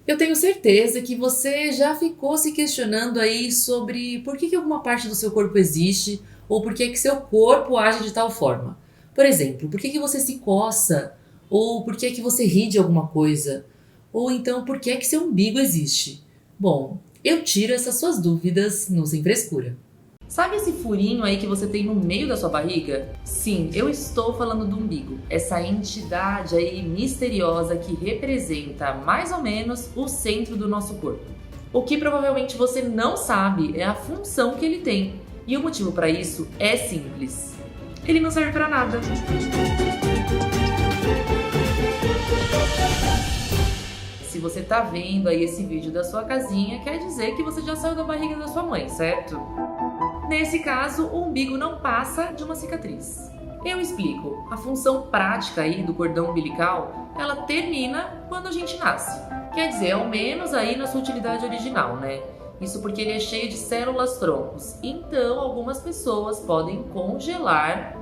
Eu tenho certeza que você já ficou se questionando aí sobre por que alguma parte do seu corpo existe ou por que seu corpo age de tal forma. Por exemplo, por que você se coça? Ou por que você ri de alguma coisa? Ou então por que seu umbigo existe? Bom, eu tiro essas suas dúvidas no Sem Frescura. Sabe esse furinho aí que você tem no meio da sua barriga? Sim, eu estou falando do umbigo. Essa entidade aí misteriosa que representa mais ou menos o centro do nosso corpo. O que provavelmente você não sabe é a função que ele tem. E o motivo para isso é simples. Ele não serve para nada. Se você tá vendo aí esse vídeo da sua casinha, quer dizer que você já saiu da barriga da sua mãe, certo? Nesse caso, o umbigo não passa de uma cicatriz. Eu explico. A função prática aí do cordão umbilical, ela termina quando a gente nasce. Quer dizer, ao menos aí na sua utilidade original, né? Isso porque ele é cheio de células-troncos. Então, algumas pessoas podem congelar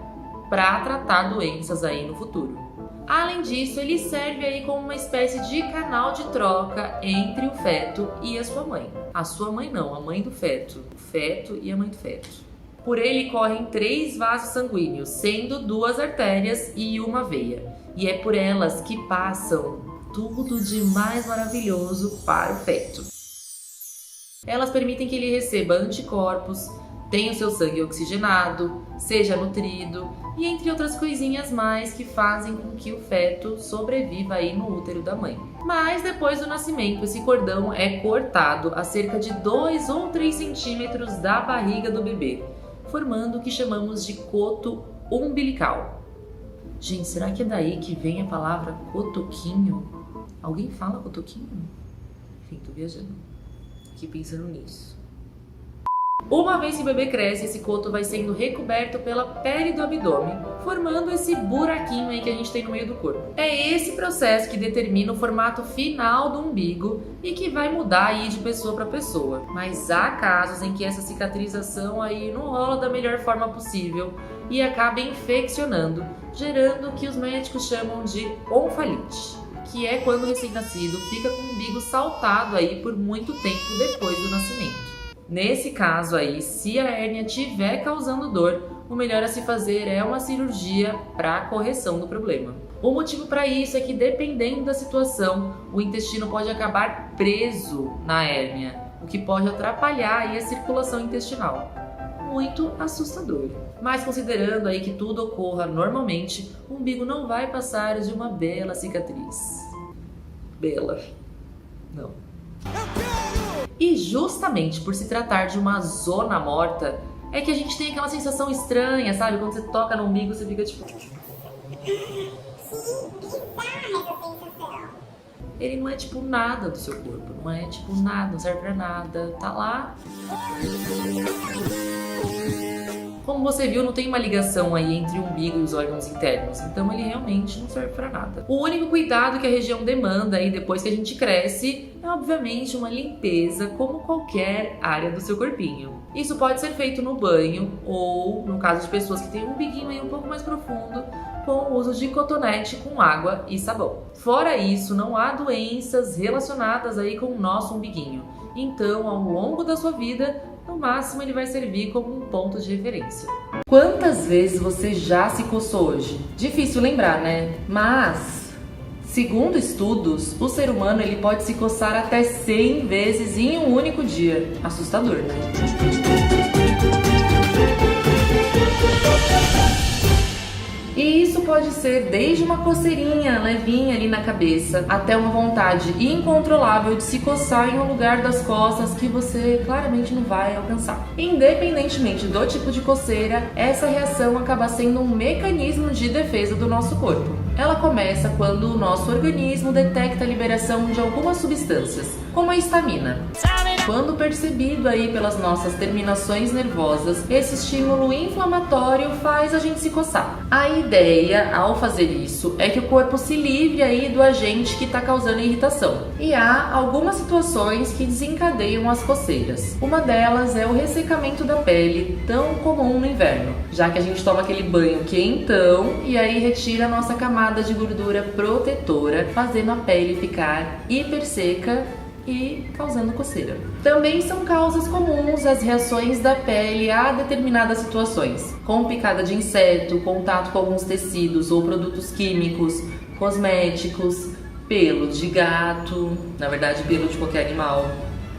para tratar doenças aí no futuro. Além disso, ele serve aí como uma espécie de canal de troca entre o feto e a sua mãe. A sua mãe não, a mãe do feto. O feto e a mãe do feto. Por ele correm 3 vasos sanguíneos, sendo 2 artérias e uma veia. E é por elas que passam tudo de mais maravilhoso para o feto. Elas permitem que ele receba anticorpos, tenha o seu sangue oxigenado, seja nutrido e entre outras coisinhas mais que fazem com que o feto sobreviva aí no útero da mãe. Mas depois do nascimento, esse cordão é cortado a cerca de 2 ou 3 centímetros da barriga do bebê, formando o que chamamos de coto umbilical. Gente, será que é daí que vem a palavra cotoquinho? Alguém fala cotoquinho? Enfim, tô viajando. Aqui pensando nisso. Uma vez que o bebê cresce, esse coto vai sendo recoberto pela pele do abdômen, formando esse buraquinho aí que a gente tem no meio do corpo. É esse processo que determina o formato final do umbigo e que vai mudar aí de pessoa para pessoa. Mas há casos em que essa cicatrização aí não rola da melhor forma possível e acaba infeccionando, gerando o que os médicos chamam de onfalite, que é quando o recém-nascido fica com o umbigo saltado aí por muito tempo depois do nascimento. Nesse caso aí, se a hérnia estiver causando dor, o melhor a se fazer é uma cirurgia para correção do problema. O motivo para isso é que, dependendo da situação, o intestino pode acabar preso na hérnia, o que pode atrapalhar aí a circulação intestinal. Muito assustador. Mas considerando aí que tudo ocorra normalmente, o umbigo não vai passar de uma bela cicatriz. Bela. Não. E justamente por se tratar de uma zona morta, é que a gente tem aquela sensação estranha, sabe? Quando você toca no umbigo, você fica tipo... Ele não é tipo nada do seu corpo, não é tipo nada, não serve pra nada, tá lá. Como você viu, não tem uma ligação aí entre o umbigo e os órgãos internos, então ele realmente não serve para nada. O único cuidado que a região demanda aí depois que a gente cresce é obviamente uma limpeza como qualquer área do seu corpinho. Isso pode ser feito no banho ou, no caso de pessoas que têm um umbiguinho aí um pouco mais profundo, com o uso de cotonete com água e sabão. Fora isso, não há doenças relacionadas aí com o nosso umbiguinho. Então, ao longo da sua vida, no máximo ele vai servir como um ponto de referência. Quantas vezes você já se coçou hoje? Difícil lembrar, né? Mas, segundo estudos, o ser humano ele pode se coçar até 100 vezes em um único dia. Assustador, né? E isso pode ser desde uma coceirinha levinha ali na cabeça, até uma vontade incontrolável de se coçar em um lugar das costas que você claramente não vai alcançar. Independentemente do tipo de coceira, essa reação acaba sendo um mecanismo de defesa do nosso corpo. Ela começa quando o nosso organismo detecta a liberação de algumas substâncias, como a histamina. Quando percebido aí pelas nossas terminações nervosas, esse estímulo inflamatório faz a gente se coçar. A ideia ao fazer isso é que o corpo se livre aí do agente que está causando irritação. E há algumas situações que desencadeiam as coceiras. Uma delas é o ressecamento da pele, tão comum no inverno, já que a gente toma aquele banho quentão e aí retira a nossa camada de gordura protetora, fazendo a pele ficar hiper seca e causando coceira. Também são causas comuns as reações da pele a determinadas situações, como picada de inseto, contato com alguns tecidos ou produtos químicos, cosméticos, pelo de gato, na verdade pelo de qualquer animal.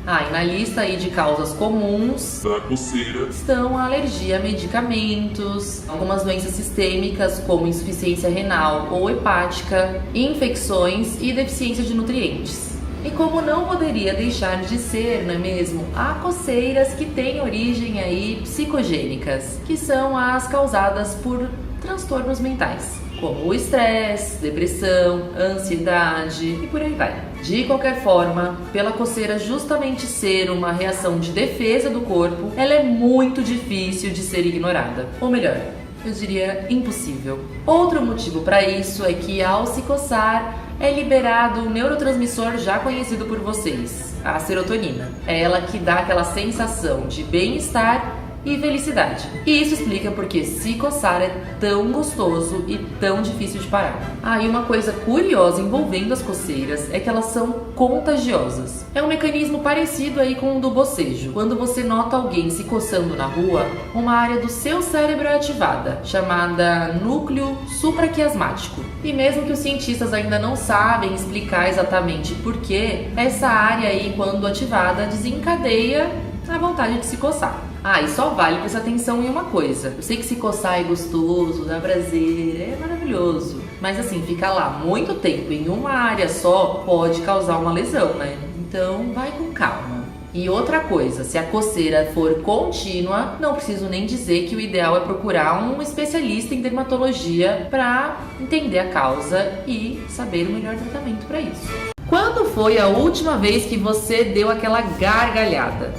E na lista aí de causas comuns da coceira estão a alergia a medicamentos, algumas doenças sistêmicas como insuficiência renal ou hepática, infecções e deficiência de nutrientes. E como não poderia deixar de ser, não é mesmo? Há coceiras que têm origem aí psicogênicas, que são as causadas por transtornos mentais, como o estresse, depressão, ansiedade e por aí vai. De qualquer forma, pela coceira justamente ser uma reação de defesa do corpo, ela é muito difícil de ser ignorada. Ou melhor, eu diria impossível. Outro motivo para isso é que ao se coçar, é liberado um neurotransmissor já conhecido por vocês, a serotonina. É ela que dá aquela sensação de bem-estar e felicidade. E isso explica porque se coçar é tão gostoso e tão difícil de parar. E uma coisa curiosa envolvendo as coceiras é que elas são contagiosas. É um mecanismo parecido aí com o do bocejo. Quando você nota alguém se coçando na rua, uma área do seu cérebro é ativada, chamada núcleo supraquiasmático. E mesmo que os cientistas ainda não sabem explicar exatamente por que, essa área aí, quando ativada, desencadeia a vontade de se coçar. E só vale prestar atenção em uma coisa. Eu sei que se coçar é gostoso, dá prazer, é maravilhoso. Mas assim, ficar lá muito tempo em uma área só pode causar uma lesão, né? Então vai com calma. E outra coisa, se a coceira for contínua, não preciso nem dizer que o ideal é procurar um especialista em dermatologia para entender a causa e saber o melhor tratamento para isso. Quando foi a última vez que você deu aquela gargalhada?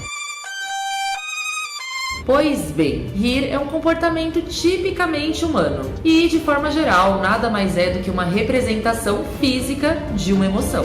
Pois bem, rir é um comportamento tipicamente humano e, de forma geral, nada mais é do que uma representação física de uma emoção.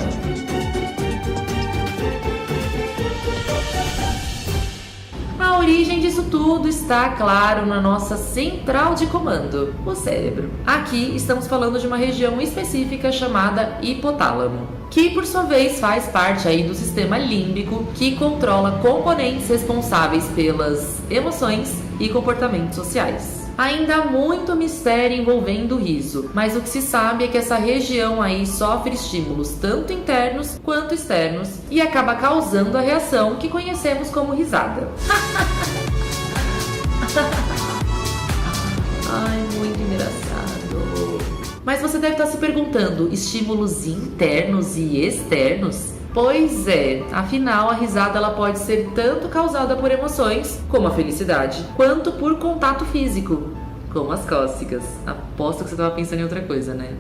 A origem disso tudo está, claro, na nossa central de comando, o cérebro. Aqui estamos falando de uma região específica chamada hipotálamo, que por sua vez faz parte aí do sistema límbico, que controla componentes responsáveis pelas emoções e comportamentos sociais. Ainda há muito mistério envolvendo o riso, mas o que se sabe é que essa região aí sofre estímulos tanto internos quanto externos e acaba causando a reação que conhecemos como risada. Muito engraçado. Mas você deve estar se perguntando, estímulos internos e externos? Pois é, afinal a risada ela pode ser tanto causada por emoções, como a felicidade, quanto por contato físico, como as cócegas. Aposto que você estava pensando em outra coisa, né?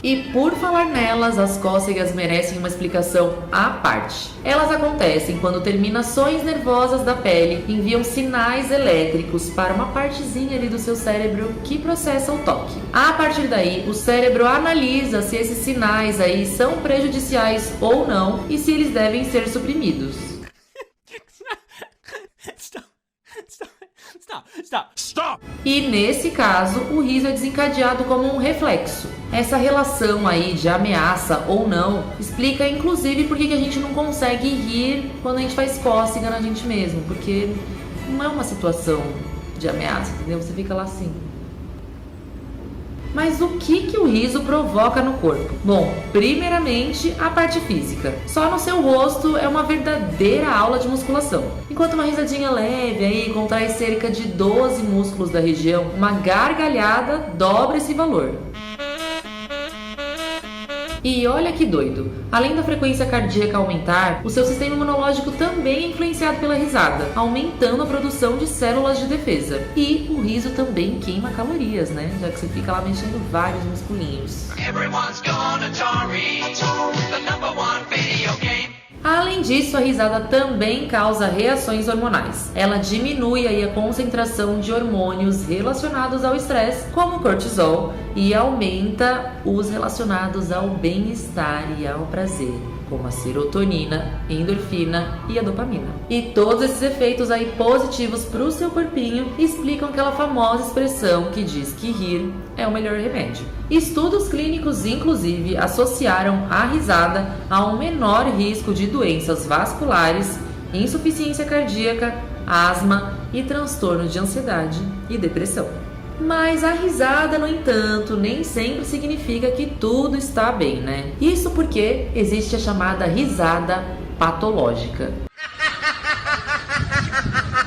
E por falar nelas, as cócegas merecem uma explicação à parte. Elas acontecem quando terminações nervosas da pele enviam sinais elétricos para uma partezinha ali do seu cérebro que processa o toque. A partir daí, o cérebro analisa se esses sinais aí são prejudiciais ou não e se eles devem ser suprimidos. Stop! E nesse caso, o riso é desencadeado como um reflexo. Essa relação aí de ameaça ou não explica inclusive por que a gente não consegue rir quando a gente faz cócega na gente mesmo, porque não é uma situação de ameaça, entendeu? Você fica lá assim. Mas o que o riso provoca no corpo? Bom, primeiramente a parte física. Só no seu rosto é uma verdadeira aula de musculação. Enquanto uma risadinha leve aí contrai cerca de 12 músculos da região, uma gargalhada dobra esse valor. E olha que doido, além da frequência cardíaca aumentar, o seu sistema imunológico também é influenciado pela risada, aumentando a produção de células de defesa. E o riso também queima calorias, né? Já que você fica lá mexendo vários musculinhos. Além disso, a risada também causa reações hormonais. Ela diminui aí a concentração de hormônios relacionados ao estresse, como o cortisol, e aumenta os relacionados ao bem-estar e ao prazer, como a serotonina, endorfina e a dopamina. E todos esses efeitos aí positivos para o seu corpinho explicam aquela famosa expressão que diz que rir é o melhor remédio. Estudos clínicos, inclusive, associaram a risada a um menor risco de doenças vasculares, insuficiência cardíaca, asma e transtorno de ansiedade e depressão. Mas a risada, no entanto, nem sempre significa que tudo está bem, né? Isso porque existe a chamada risada patológica.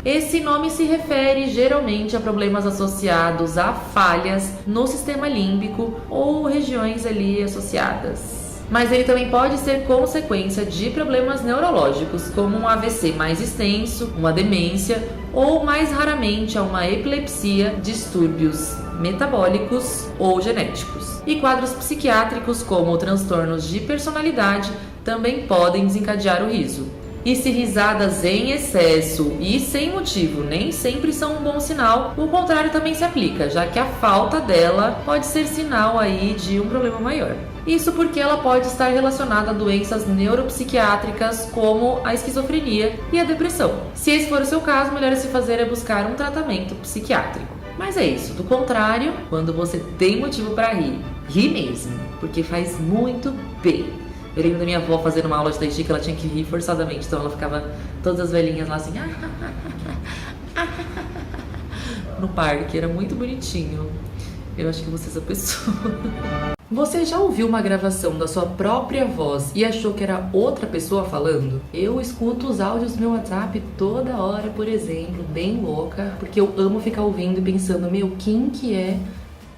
Esse nome se refere geralmente a problemas associados a falhas no sistema límbico ou regiões ali associadas. Mas ele também pode ser consequência de problemas neurológicos, como um AVC mais extenso, uma demência ou, mais raramente, a uma epilepsia, distúrbios metabólicos ou genéticos. E quadros psiquiátricos, como transtornos de personalidade, também podem desencadear o riso. E se risadas em excesso e sem motivo nem sempre são um bom sinal, o contrário também se aplica, já que a falta dela pode ser sinal aí de um problema maior. Isso porque ela pode estar relacionada a doenças neuropsiquiátricas como a esquizofrenia e a depressão. Se esse for o seu caso, o melhor a se fazer é buscar um tratamento psiquiátrico. Mas é isso, do contrário, quando você tem motivo para rir, ri mesmo, porque faz muito bem. Eu lembro da minha avó fazendo uma aula de Tai Chi que ela tinha que rir forçadamente, então ela ficava, todas as velhinhas lá assim, no parque, era muito bonitinho. Eu acho que você é essa pessoa. Você já ouviu uma gravação da sua própria voz e achou que era outra pessoa falando? Eu escuto os áudios do meu WhatsApp toda hora, por exemplo, bem louca, porque eu amo ficar ouvindo e pensando, meu, quem que é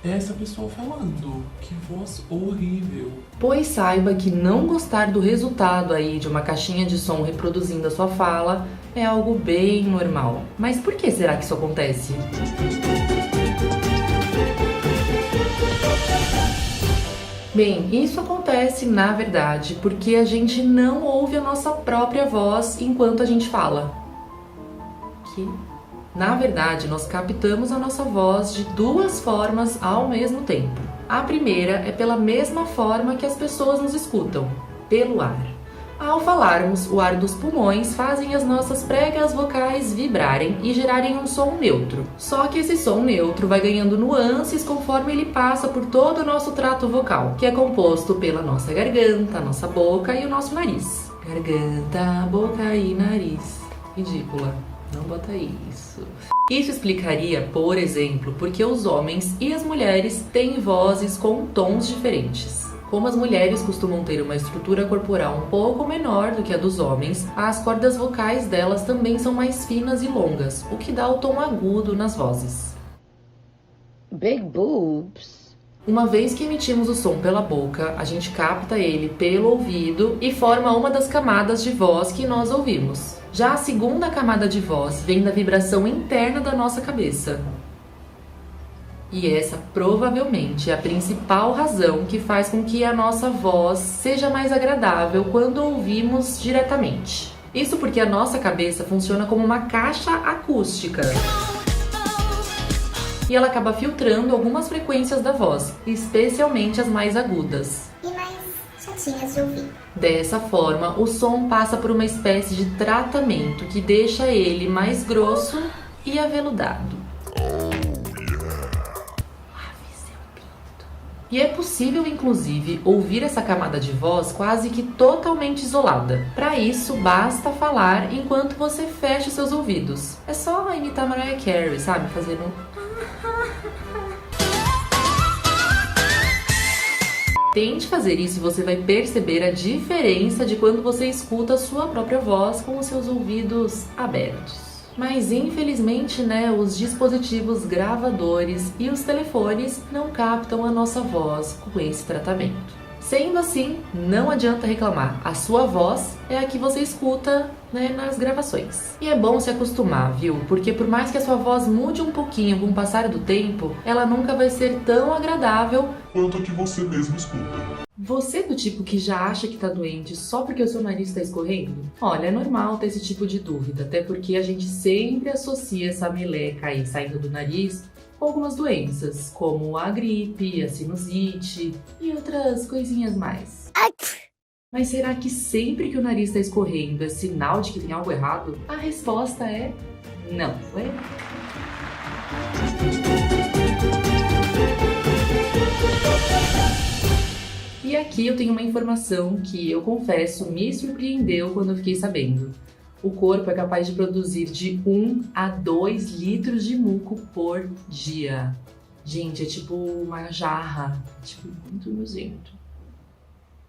essa pessoa falando? Que voz horrível. Pois saiba que não gostar do resultado aí de uma caixinha de som reproduzindo a sua fala é algo bem normal. Mas por que será que isso acontece? Bem, isso acontece, na verdade, porque a gente não ouve a nossa própria voz enquanto a gente fala. Na verdade, nós captamos a nossa voz de duas formas ao mesmo tempo. A primeira é pela mesma forma que as pessoas nos escutam, pelo ar. Ao falarmos, o ar dos pulmões fazem as nossas pregas vocais vibrarem e gerarem um som neutro. Só que esse som neutro vai ganhando nuances conforme ele passa por todo o nosso trato vocal, que é composto pela nossa garganta, nossa boca e o nosso nariz. Garganta, boca e nariz. Ridícula. Não bota isso. Isso explicaria, por exemplo, porque os homens e as mulheres têm vozes com tons diferentes. Como as mulheres costumam ter uma estrutura corporal um pouco menor do que a dos homens, as cordas vocais delas também são mais finas e longas, o que dá o tom agudo nas vozes. Big boobs. Uma vez que emitimos o som pela boca, a gente capta ele pelo ouvido e forma uma das camadas de voz que nós ouvimos. Já a segunda camada de voz vem da vibração interna da nossa cabeça. E essa provavelmente é a principal razão que faz com que a nossa voz seja mais agradável quando ouvimos diretamente. Isso porque a nossa cabeça funciona como uma caixa acústica. E ela acaba filtrando algumas frequências da voz, especialmente as mais agudas. E mais chatinhas de ouvir. Dessa forma, o som passa por uma espécie de tratamento que deixa ele mais grosso e aveludado. E é possível, inclusive, ouvir essa camada de voz quase que totalmente isolada. Para isso, basta falar enquanto você fecha seus ouvidos. É só imitar Mariah Carey, sabe? Fazendo Tente fazer isso e você vai perceber a diferença de quando você escuta a sua própria voz com os seus ouvidos abertos. Mas infelizmente, os dispositivos gravadores e os telefones não captam a nossa voz com esse tratamento. Sendo assim, não adianta reclamar, a sua voz é a que você escuta, né, nas gravações. E é bom se acostumar, viu? Porque por mais que a sua voz mude um pouquinho com o passar do tempo, ela nunca vai ser tão agradável quanto a que você mesmo escuta. Você é do tipo que já acha que tá doente só porque o seu nariz está escorrendo? Olha, é normal ter esse tipo de dúvida, até porque a gente sempre associa essa meleca aí saindo do nariz com algumas doenças, como a gripe, a sinusite e outras coisinhas mais. Mas será que sempre que o nariz está escorrendo é sinal de que tem algo errado? A resposta é não, é? E aqui eu tenho uma informação que eu confesso me surpreendeu quando eu fiquei sabendo. O corpo é capaz de produzir de 1 a 2 litros de muco por dia. Gente, é tipo uma jarra, tipo muito nojento.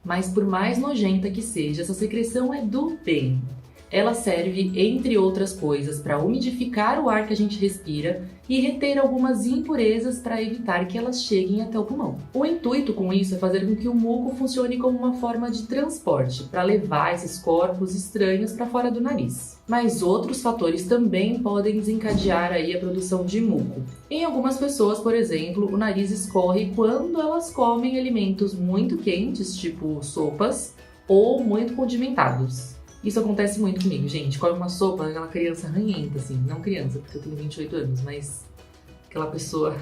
Mas por mais nojenta que seja, essa secreção é do bem. Ela serve, entre outras coisas, para umidificar o ar que a gente respira e reter algumas impurezas para evitar que elas cheguem até o pulmão. O intuito com isso é fazer com que o muco funcione como uma forma de transporte, para levar esses corpos estranhos para fora do nariz. Mas outros fatores também podem desencadear aí a produção de muco. Em algumas pessoas, por exemplo, o nariz escorre quando elas comem alimentos muito quentes, tipo sopas, ou muito condimentados. Isso acontece muito comigo, gente. Come uma sopa, aquela criança ranhenta, assim. Não criança, porque eu tenho 28 anos, mas aquela pessoa...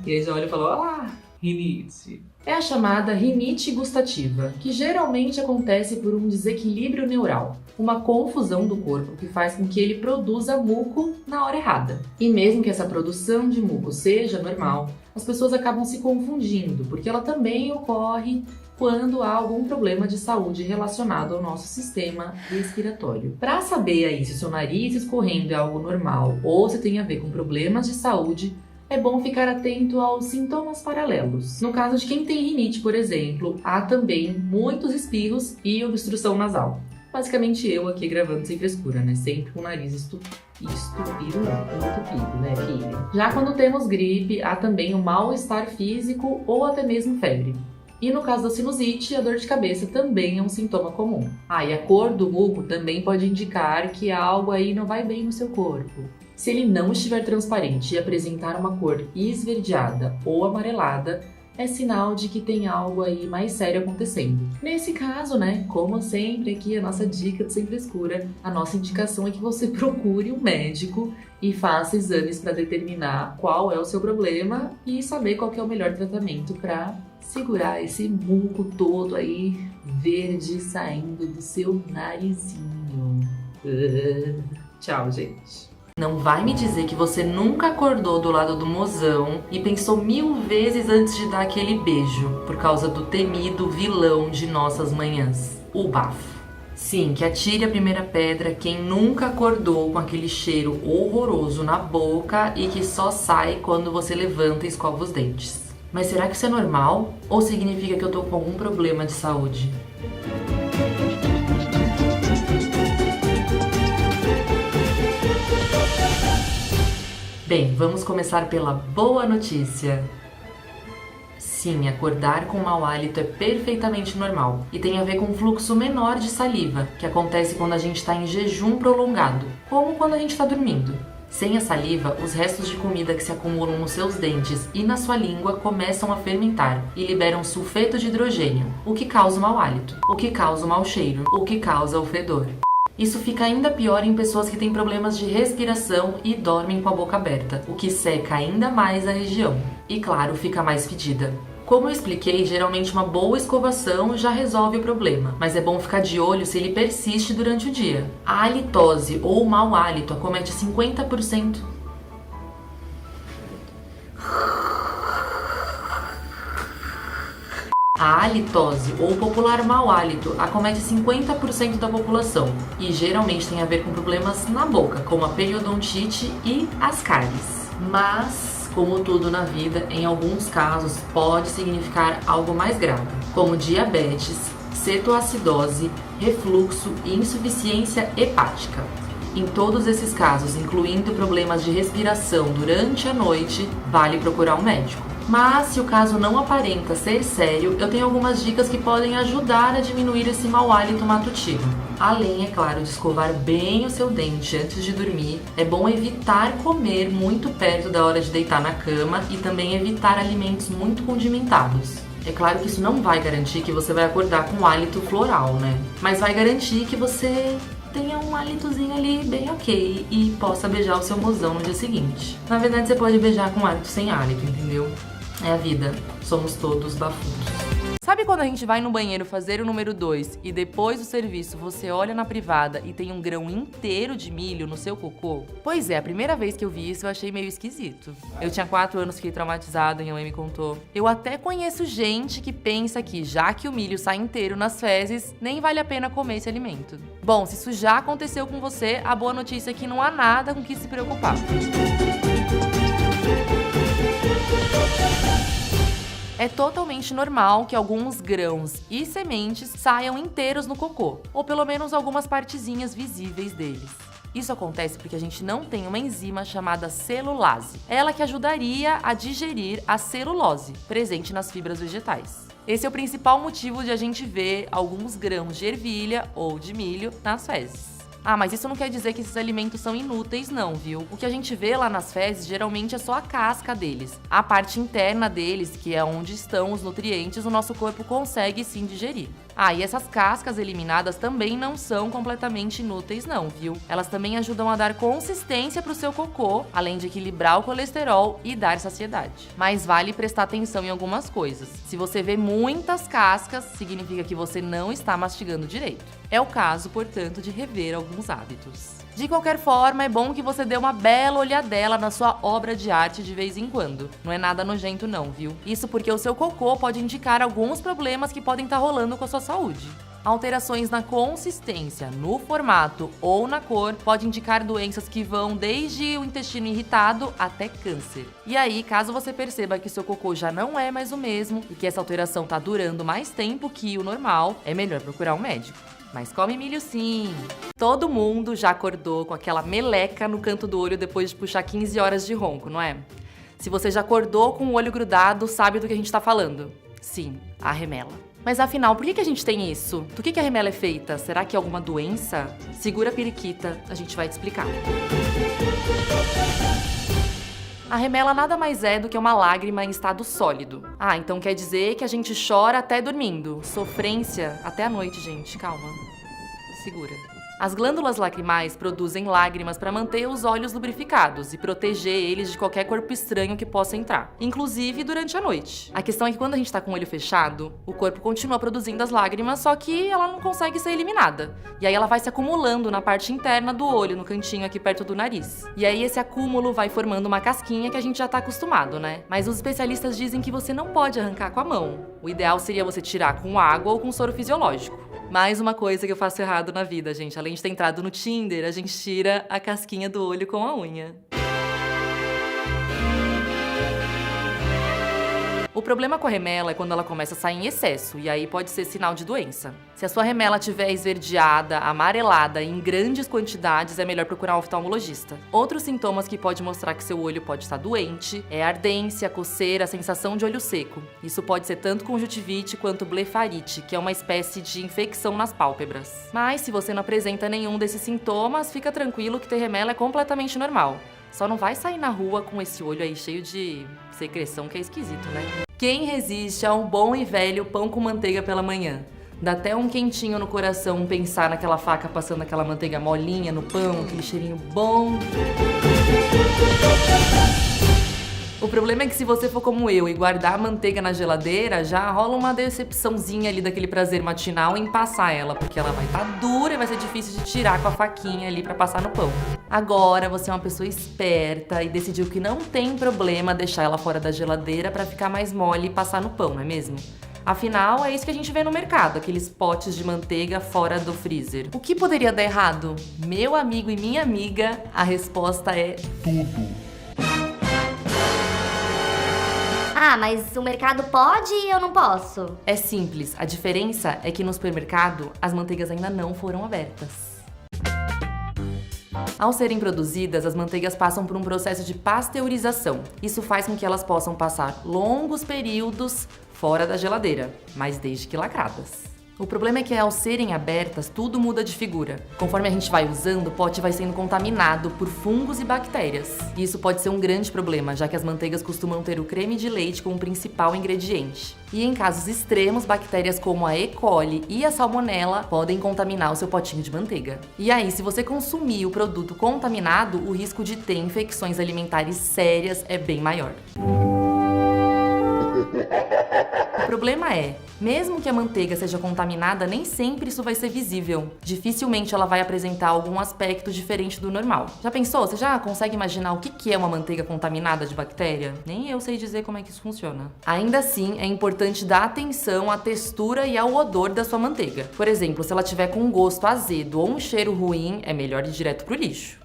E aí já olha e fala, ah, rinite. É a chamada rinite gustativa, que geralmente acontece por um desequilíbrio neural, uma confusão do corpo que faz com que ele produza muco na hora errada. E mesmo que essa produção de muco seja normal, as pessoas acabam se confundindo, porque ela também ocorre quando há algum problema de saúde relacionado ao nosso sistema respiratório. Para saber aí se o seu nariz escorrendo é algo normal ou se tem a ver com problemas de saúde, é bom ficar atento aos sintomas paralelos. No caso de quem tem rinite, por exemplo, há também muitos espirros e obstrução nasal. Basicamente eu aqui gravando sem frescura, né? Sempre com o nariz entupido, né, filha? Já quando temos gripe, há também o mal-estar físico ou até mesmo febre. E no caso da sinusite, a dor de cabeça também é um sintoma comum. Ah, e a cor do muco também pode indicar que algo aí não vai bem no seu corpo. Se ele não estiver transparente e apresentar uma cor esverdeada ou amarelada, é sinal de que tem algo aí mais sério acontecendo. Nesse caso, né, como sempre aqui a nossa dica do Sem Frescura, a nossa indicação é que você procure um médico e faça exames para determinar qual é o seu problema e saber qual que é o melhor tratamento para segurar esse muco todo aí verde saindo do seu narizinho. Tchau, gente. Não vai me dizer que você nunca acordou do lado do mozão e pensou 1000 vezes antes de dar aquele beijo, por causa do temido vilão de nossas manhãs, o bafo. Sim, que atire a primeira pedra quem nunca acordou com aquele cheiro horroroso na boca e que só sai quando você levanta e escova os dentes. Mas será que isso é normal? Ou significa que eu tô com algum problema de saúde? Bem, vamos começar pela boa notícia. Sim, acordar com mau hálito é perfeitamente normal e tem a ver com um fluxo menor de saliva, que acontece quando a gente está em jejum prolongado, como quando a gente está dormindo. Sem a saliva, os restos de comida que se acumulam nos seus dentes e na sua língua começam a fermentar e liberam sulfeto de hidrogênio, o que causa o mau hálito, o que causa o mau cheiro, o que causa o fedor. Isso fica ainda pior em pessoas que têm problemas de respiração e dormem com a boca aberta, o que seca ainda mais a região. E claro, fica mais fedida. Como eu expliquei, geralmente uma boa escovação já resolve o problema, mas é bom ficar de olho se ele persiste durante o dia. A halitose ou o mau hálito acomete 50%. A halitose, ou popular mau hálito, acomete 50% da população e geralmente tem a ver com problemas na boca, como a periodontite e as cáries. Mas, como tudo na vida, em alguns casos pode significar algo mais grave, como diabetes, cetoacidose, refluxo e insuficiência hepática. Em todos esses casos, incluindo problemas de respiração durante a noite, vale procurar um médico. Mas se o caso não aparenta ser sério, eu tenho algumas dicas que podem ajudar a diminuir esse mau hálito matutino. Além, é claro, de escovar bem o seu dente antes de dormir, é bom evitar comer muito perto da hora de deitar na cama e também evitar alimentos muito condimentados. É claro que isso não vai garantir que você vai acordar com um hálito floral, né? Mas vai garantir que você tenha um hálitozinho ali bem ok e possa beijar o seu mozão no dia seguinte. Na verdade, você pode beijar com hálito sem hálito, entendeu? É a vida. Somos todos bafudos. Sabe quando a gente vai no banheiro fazer o número 2 e depois do serviço você olha na privada e tem um grão inteiro de milho no seu cocô? Pois é, a primeira vez que eu vi isso eu achei meio esquisito. Eu tinha 4 anos, fiquei traumatizada e minha mãe me contou. Eu até conheço gente que pensa que, já que o milho sai inteiro nas fezes, nem vale a pena comer esse alimento. Bom, se isso já aconteceu com você, a boa notícia é que não há nada com que se preocupar. É totalmente normal que alguns grãos e sementes saiam inteiros no cocô, ou pelo menos algumas partezinhas visíveis deles. Isso acontece porque a gente não tem uma enzima chamada celulase, ela que ajudaria a digerir a celulose presente nas fibras vegetais. Esse é o principal motivo de a gente ver alguns grãos de ervilha ou de milho nas fezes. Ah, mas isso não quer dizer que esses alimentos são inúteis não, viu? O que a gente vê lá nas fezes geralmente é só a casca deles. A parte interna deles, que é onde estão os nutrientes, o nosso corpo consegue sim digerir. Ah, e essas cascas eliminadas também não são completamente inúteis não, viu? Elas também ajudam a dar consistência pro seu cocô, além de equilibrar o colesterol e dar saciedade. Mas vale prestar atenção em algumas coisas. Se você vê muitas cascas, significa que você não está mastigando direito. É o caso, portanto, de rever alguns hábitos. De qualquer forma, é bom que você dê uma bela olhadela na sua obra de arte de vez em quando. Não é nada nojento não, viu? Isso porque o seu cocô pode indicar alguns problemas que podem estar rolando com a sua saúde. Alterações na consistência, no formato ou na cor pode indicar doenças que vão desde o intestino irritado até câncer. E aí, caso você perceba que seu cocô já não é mais o mesmo e que essa alteração tá durando mais tempo que o normal, é melhor procurar um médico. Mas come milho sim! Todo mundo já acordou com aquela meleca no canto do olho depois de puxar 15 horas de ronco, não é? Se você já acordou com o olho grudado, sabe do que a gente tá falando. Sim, a remela. Mas afinal, por que a gente tem isso? Do que a remela é feita? Será que é alguma doença? Segura a periquita, a gente vai te explicar. A remela nada mais é do que uma lágrima em estado sólido. Ah, então quer dizer que a gente chora até dormindo. Sofrência até a noite, gente. Calma. Segura. As glândulas lacrimais produzem lágrimas para manter os olhos lubrificados e proteger eles de qualquer corpo estranho que possa entrar, inclusive durante a noite. A questão é que quando a gente tá com o olho fechado, o corpo continua produzindo as lágrimas, só que ela não consegue ser eliminada. E aí ela vai se acumulando na parte interna do olho, no cantinho aqui perto do nariz. E aí esse acúmulo vai formando uma casquinha que a gente já tá acostumado, né? Mas os especialistas dizem que você não pode arrancar com a mão. O ideal seria você tirar com água ou com soro fisiológico. Mais uma coisa que eu faço errado na vida, gente. Além de ter entrado no Tinder, a gente tira a casquinha do olho com a unha. O problema com a remela é quando ela começa a sair em excesso, e aí pode ser sinal de doença. Se a sua remela estiver esverdeada, amarelada e em grandes quantidades, é melhor procurar um oftalmologista. Outros sintomas que podem mostrar que seu olho pode estar doente é ardência, coceira, sensação de olho seco. Isso pode ser tanto conjuntivite quanto blefarite, que é uma espécie de infecção nas pálpebras. Mas se você não apresenta nenhum desses sintomas, fica tranquilo que ter remela é completamente normal. Só não vai sair na rua com esse olho aí cheio de secreção, que é esquisito, né? Quem resiste a um bom e velho pão com manteiga pela manhã? Dá até um quentinho no coração pensar naquela faca passando aquela manteiga molinha no pão, aquele cheirinho bom. O problema é que se você for como eu e guardar a manteiga na geladeira, já rola uma decepçãozinha ali daquele prazer matinal em passar ela, porque ela vai estar dura e vai ser difícil de tirar com a faquinha ali pra passar no pão. Agora você é uma pessoa esperta e decidiu que não tem problema deixar ela fora da geladeira pra ficar mais mole e passar no pão, não é mesmo? Afinal, é isso que a gente vê no mercado, aqueles potes de manteiga fora do freezer. O que poderia dar errado? Meu amigo e minha amiga, a resposta é tudo. Ah, mas o mercado pode e eu não posso? É simples, a diferença é que no supermercado as manteigas ainda não foram abertas. Ao serem produzidas, as manteigas passam por um processo de pasteurização. Isso faz com que elas possam passar longos períodos fora da geladeira, mas desde que lacradas. O problema é que ao serem abertas, tudo muda de figura. Conforme a gente vai usando, o pote vai sendo contaminado por fungos e bactérias. E isso pode ser um grande problema, já que as manteigas costumam ter o creme de leite como principal ingrediente. E em casos extremos, bactérias como a E. coli e a salmonella podem contaminar o seu potinho de manteiga. E aí, se você consumir o produto contaminado, o risco de ter infecções alimentares sérias é bem maior. O problema é, mesmo que a manteiga seja contaminada, nem sempre isso vai ser visível. Dificilmente ela vai apresentar algum aspecto diferente do normal. Já pensou? Você já consegue imaginar o que é uma manteiga contaminada de bactéria? Nem eu sei dizer como é que isso funciona. Ainda assim, é importante dar atenção à textura e ao odor da sua manteiga. Por exemplo, se ela tiver com um gosto azedo ou um cheiro ruim, é melhor ir direto pro lixo.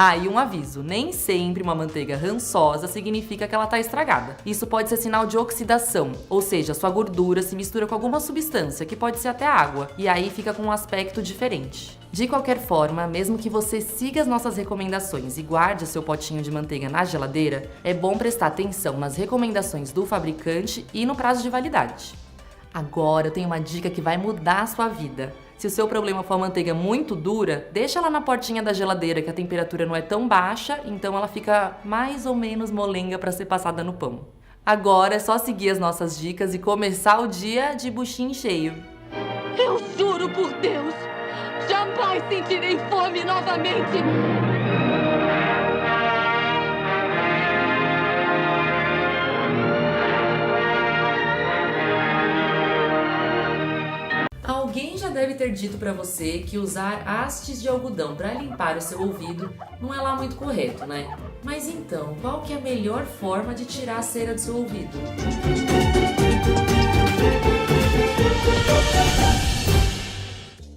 Ah, e um aviso, nem sempre uma manteiga rançosa significa que ela está estragada. Isso pode ser sinal de oxidação, ou seja, sua gordura se mistura com alguma substância, que pode ser até água, e aí fica com um aspecto diferente. De qualquer forma, mesmo que você siga as nossas recomendações e guarde seu potinho de manteiga na geladeira, é bom prestar atenção nas recomendações do fabricante e no prazo de validade. Agora eu tenho uma dica que vai mudar a sua vida. Se o seu problema for a manteiga muito dura, deixa ela na portinha da geladeira que a temperatura não é tão baixa, então ela fica mais ou menos molenga para ser passada no pão. Agora é só seguir as nossas dicas e começar o dia de buchinho cheio. Eu juro por Deus, jamais sentirei fome novamente! Alguém já deve ter dito pra você que usar hastes de algodão pra limpar o seu ouvido não é lá muito correto, né? Mas então, qual que é a melhor forma de tirar a cera do seu ouvido?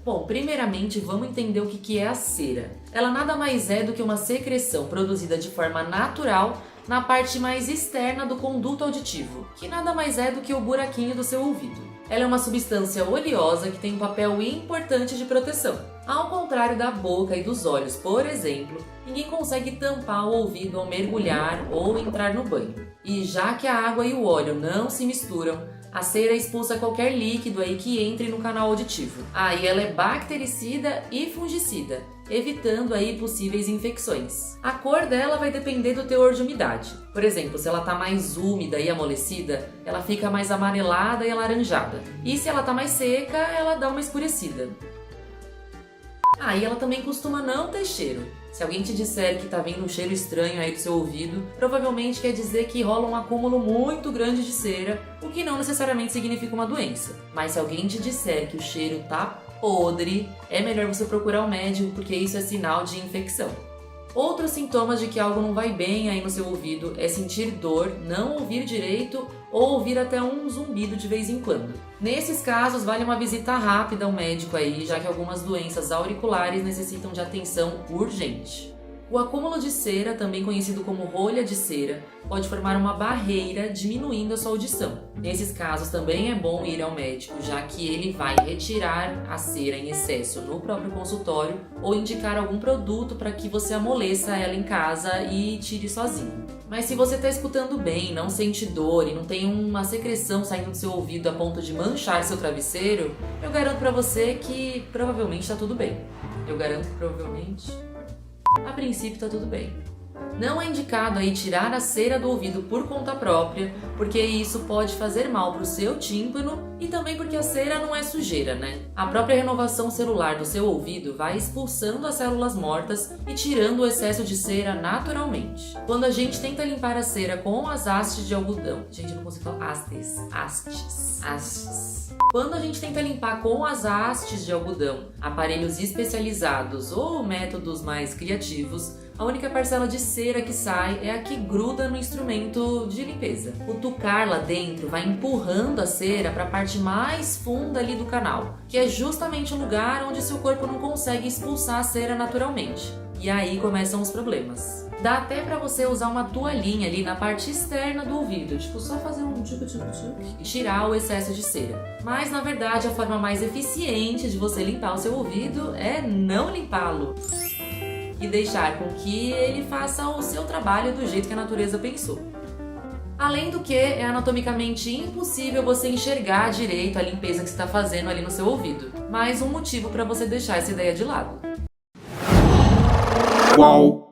Bom, primeiramente vamos entender o que é a cera. Ela nada mais é do que uma secreção produzida de forma natural na parte mais externa do conduto auditivo, que nada mais é do que o buraquinho do seu ouvido. Ela é uma substância oleosa que tem um papel importante de proteção. Ao contrário da boca e dos olhos, por exemplo, ninguém consegue tampar o ouvido ao mergulhar ou entrar no banho. E já que a água e o óleo não se misturam, a cera expulsa qualquer líquido aí que entre no canal auditivo. Aí ela é bactericida e fungicida, evitando aí possíveis infecções. A cor dela vai depender do teor de umidade. Por exemplo, se ela tá mais úmida e amolecida, ela fica mais amarelada e alaranjada. E se ela tá mais seca, ela dá uma escurecida. E ela também costuma não ter cheiro. Se alguém te disser que tá vindo um cheiro estranho aí do seu ouvido, provavelmente quer dizer que rola um acúmulo muito grande de cera, o que não necessariamente significa uma doença. Mas se alguém te disser que o cheiro tá podre, é melhor você procurar um médico, porque isso é sinal de infecção. Outros sintomas de que algo não vai bem aí no seu ouvido é sentir dor, não ouvir direito ou ouvir até um zumbido de vez em quando. Nesses casos, vale uma visita rápida ao médico aí, já que algumas doenças auriculares necessitam de atenção urgente. O acúmulo de cera, também conhecido como rolha de cera, pode formar uma barreira diminuindo a sua audição. Nesses casos também é bom ir ao médico, já que ele vai retirar a cera em excesso no próprio consultório ou indicar algum produto para que você amoleça ela em casa e tire sozinho. Mas se você está escutando bem, não sente dor e não tem uma secreção saindo do seu ouvido a ponto de manchar seu travesseiro, eu garanto para você que provavelmente está tudo bem. Eu garanto que provavelmente... A princípio tá tudo bem. Não é indicado aí tirar a cera do ouvido por conta própria, porque isso pode fazer mal pro seu tímpano e também porque a cera não é sujeira, né? A própria renovação celular do seu ouvido vai expulsando as células mortas e tirando o excesso de cera naturalmente. Quando a gente tenta limpar a cera com as hastes de algodão... Gente, eu não consigo falar hastes. Quando a gente tenta limpar com as hastes de algodão, aparelhos especializados ou métodos mais criativos, a única parcela de cera que sai é a que gruda no instrumento de limpeza. O tucar lá dentro vai empurrando a cera para a parte mais funda ali do canal, que é justamente o lugar onde seu corpo não consegue expulsar a cera naturalmente. E aí começam os problemas. Dá até pra você usar uma toalhinha ali na parte externa do ouvido, tipo só fazer um tchuc-tchuc-tchuc e tirar o excesso de cera. Mas na verdade a forma mais eficiente de você limpar o seu ouvido é não limpá-lo. e deixar com que ele faça o seu trabalho do jeito que a natureza pensou. Além do que, é anatomicamente impossível você enxergar direito a limpeza que você está fazendo ali no seu ouvido. Mais um motivo para você deixar essa ideia de lado. Qual?